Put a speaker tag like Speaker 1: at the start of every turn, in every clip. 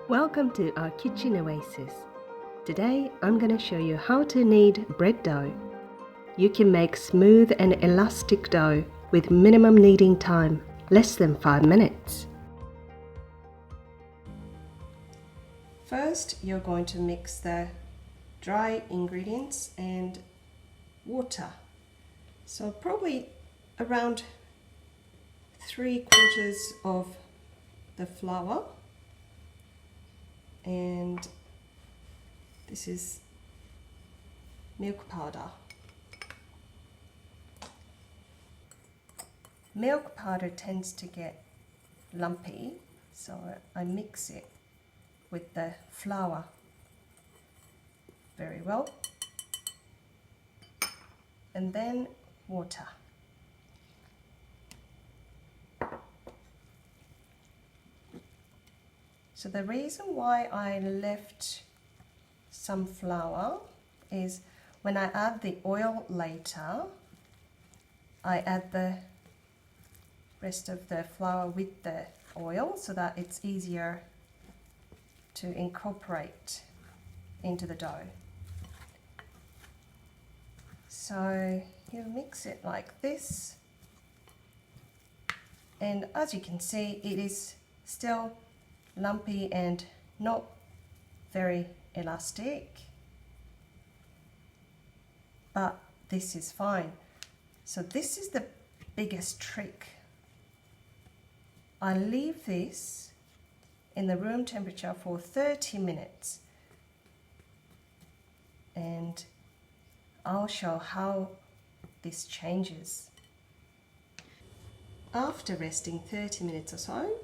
Speaker 1: Welcome to our kitchen oasis. Today I'm going to show you how to knead bread dough. You can make smooth and elastic dough with minimum kneading time, less than 5 minutes. First, you're going to mix the dry ingredients and water. So probably around 3/4 of the flour, and this is milk powder. Milk powder tends to get lumpy, so I mix it with the flour very well, and then water. So the reason why I left some flour is when I add the oil later, I add the rest of the flour with the oil so that it's easier to incorporate into the dough. So you mix it like this, and as you can see, it is still lumpy and not very elastic, but this is fine. So this is the biggest trick. I leave this in the room temperature for 30 minutes, and I'll show how this changes. After resting 30 minutes or so,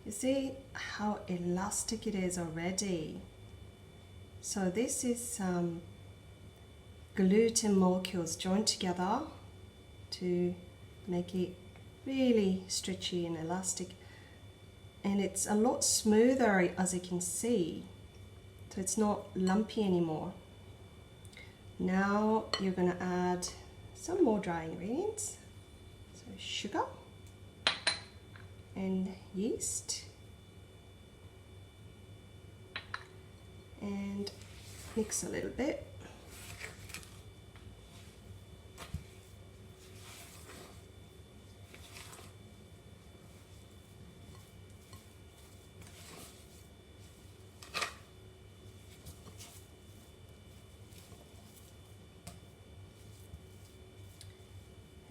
Speaker 1: you see how elastic it is already. So this is gluten molecules joined together to make it really stretchy and elastic, and it's a lot smoother, as you can see, so it's not lumpy anymore. Now you're going to add some more dry ingredients, so sugar and yeast, and mix a little bit.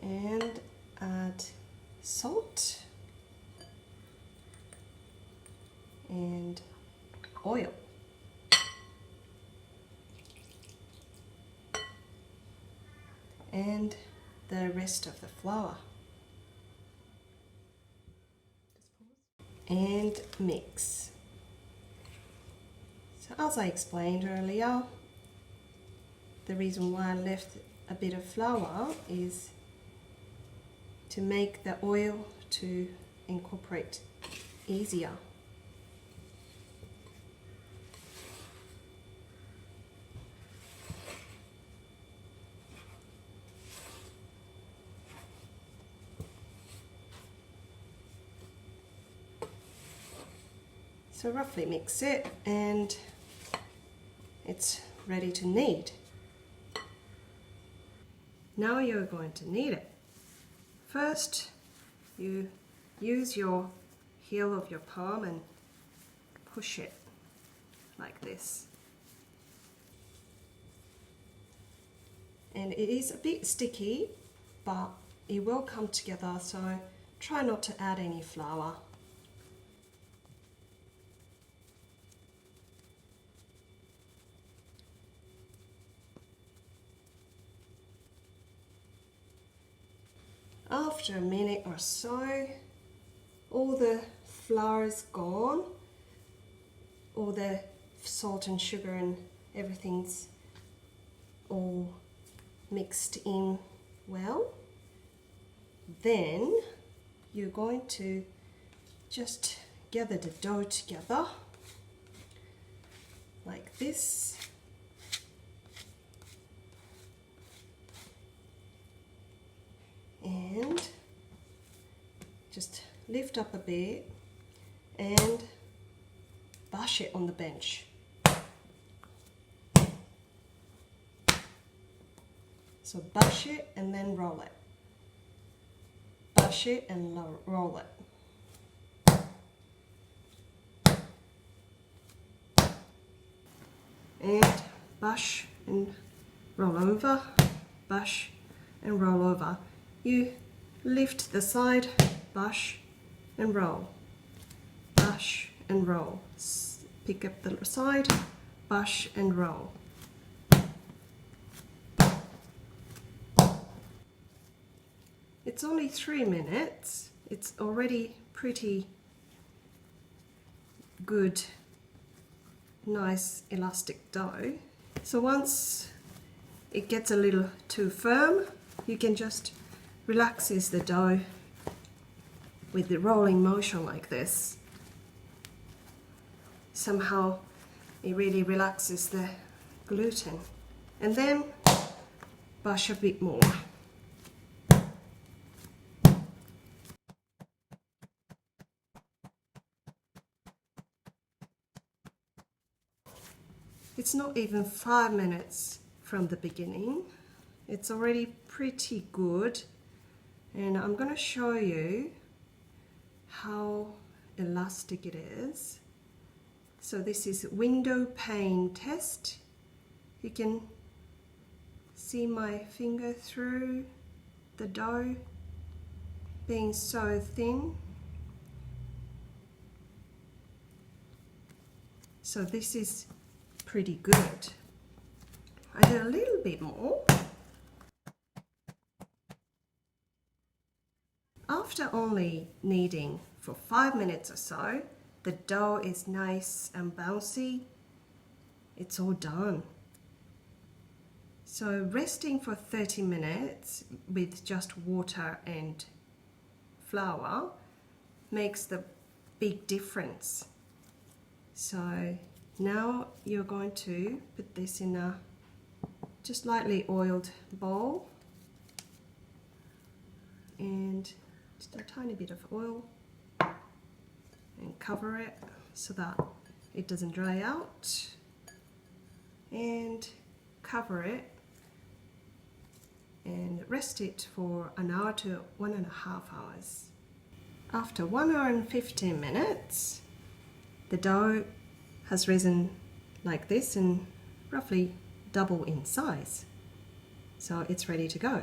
Speaker 1: And add salt and oil. And the rest of the flour. And mix. So as I explained earlier, the reason why I left a bit of flour is to make the oil to incorporate easier. So roughly mix it, and it's ready to knead. Now you're going to knead it. First, you use your heel of your palm and push it like this. And it is a bit sticky, but it will come together, so try not to add any flour. After a minute or so, all the flour is gone, all the salt and sugar and everything's all mixed in well. Then you're going to just gather the dough together like this. And just lift up a bit and bash it on the bench. So bash it and then roll it. Bash it and roll it. And bash and roll over, bash and roll over. You lift the side, bash and roll, bash and roll. Pick up the side, bash and roll. It's only 3 minutes. It's already pretty good, nice elastic dough. So once it gets a little too firm, you can just relaxes the dough with the rolling motion like this. Somehow it really relaxes the gluten. And then bash a bit more. It's not even 5 minutes from the beginning. It's already pretty good. And I'm going to show you how elastic it is. So this is window pane test. You can see my finger through the dough being so thin. So this is pretty good. I did a little bit more. After only kneading for 5 minutes or so, the dough is nice and bouncy. It's all done. So resting for 30 minutes with just water and flour makes the big difference. So now you're going to put this in a just lightly oiled bowl and just a tiny bit of oil and cover it so that it doesn't dry out, and cover it and rest it for an hour to 1.5 hours. After 1 hour and 15 minutes, the dough has risen like this and roughly double in size. So it's ready to go.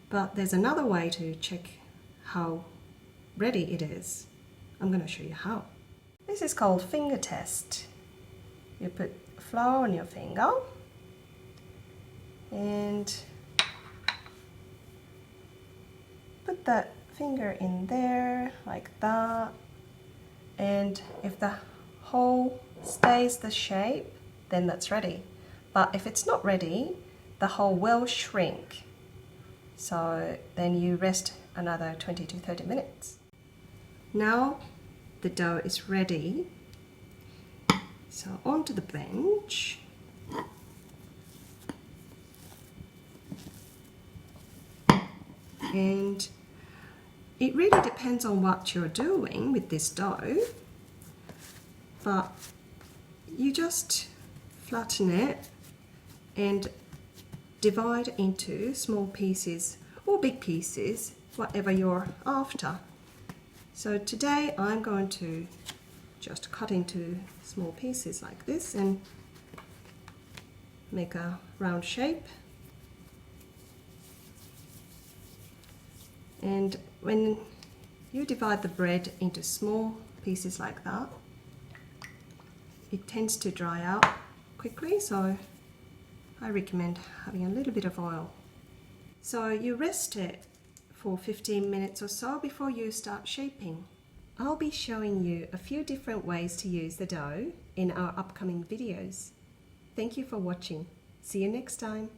Speaker 1: But there's another way to check how ready it is. I'm going to show you how. This is called finger test. You put flour on your finger and put that finger in there like that, and if the hole stays the shape, then that's ready. But if it's not ready, the hole will shrink. So then you rest another 20 to 30 minutes. Now the dough is ready. So onto the bench. And it really depends on what you're doing with this dough, but you just flatten it and divide into small pieces or big pieces, whatever you're after. So today I'm going to just cut into small pieces like this and make a round shape. And when you divide the bread into small pieces like that, it tends to dry out quickly, so I recommend having a little bit of oil. So you rest it for 15 minutes or so before you start shaping. I'll be showing you a few different ways to use the dough in our upcoming videos. Thank you for watching. See you next time.